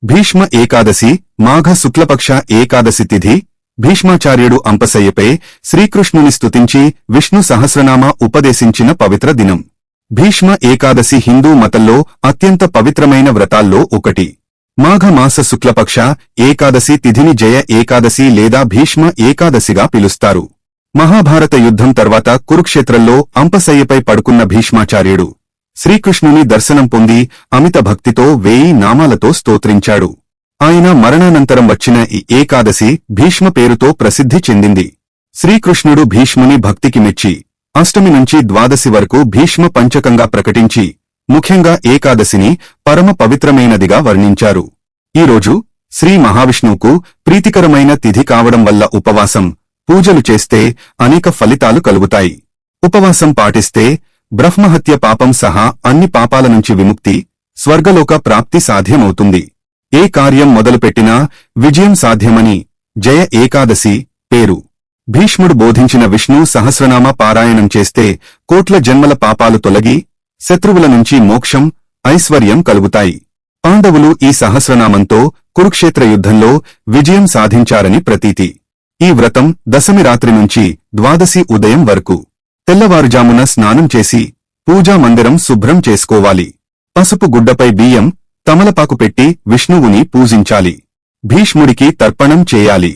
భీష్మ ఏకాదశి మాఘ శుక్లపక్ష ఏకాదశి తిథి భీష్మాచార్యుడు అంపశయ్యపై శ్రీకృష్ణుని స్తుతించి విష్ణు సహస్రనామ ఉపదేశించిన పవిత్ర దినం. భీష్మ ఏకాదశి హిందూ మతంలో అత్యంత పవిత్రమైన వ్రతాల్లో ఒకటి. మాఘమాస శుక్లపక్ష ఏకాదశి తిథిని జయ ఏకాదశి లేదా భీష్మ ఏకాదశిగా పిలుస్తారు. మహాభారత యుద్ధం తర్వాత కురుక్షేత్రంలో అంపశయ్యపై పడుకున్న భీష్మాచార్యుడు శ్రీకృష్ణుని దర్శనం పొంది అమిత భక్తితో 1000 నామాలతో స్తోత్రించాడు. ఆయన మరణానంతరం వచ్చిన ఈ ఏకాదశి భీష్మ పేరుతో ప్రసిద్ధి చెందింది. శ్రీకృష్ణుడు భీష్ముని భక్తికి మెచ్చి అష్టమి నుంచి ద్వాదశి వరకు భీష్మ పంచకంగా ప్రకటించి ముఖ్యంగా ఏకాదశిని పరమ పవిత్రమైనదిగా వర్ణించారు. ఈరోజు శ్రీ మహావిష్ణువుకు ప్రీతికరమైన తిథి కావడం వల్ల ఉపవాసం, పూజలు చేస్తే అనేక ఫలితాలు కలుగుతాయి. ఉపవాసం పాటిస్తే బ్రహ్మహత్య పాపం సహా అన్ని పాపాల నుంచి విముక్తి, స్వర్గలోక ప్రాప్తి సాధ్యమవుతుంది. ఏ కార్యం మొదలుపెట్టినా విజయం సాధ్యమని జయ ఏకాదశి పేరు. భీష్ముడు బోధించిన విష్ణు సహస్రనామ పారాయణం చేస్తే కోట్ల జన్మల పాపాలు తొలగి శత్రువుల నుంచి మోక్షం, ఐశ్వర్యం కలుగుతాయి. పాండవులు ఈ సహస్రనామంతో కురుక్షేత్ర యుద్ధంలో విజయం సాధించారని ప్రతీతి. ఈ వ్రతం దశమి రాత్రి నుంచి ద్వాదశి ఉదయం వరకు తెల్లవారుజామున స్నానం చేసి పూజా మందిరం శుభ్రం చేసుకోవాలి. పసుపు గుడ్డపై బియ్యం, తమలపాకు పెట్టి విష్ణువుని పూజించాలి. భీష్ముడికి తర్పణం చేయాలి.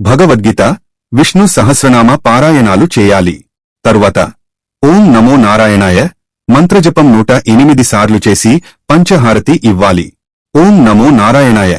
భగవద్గీత, విష్ణు సహస్రనామ పారాయణాలు చేయాలి. తరువాత ఓం నమో నారాయణాయ మంత్రజపం 108 సార్లు చేసి పంచహారతి ఇవ్వాలి. ఓం నమో నారాయణాయ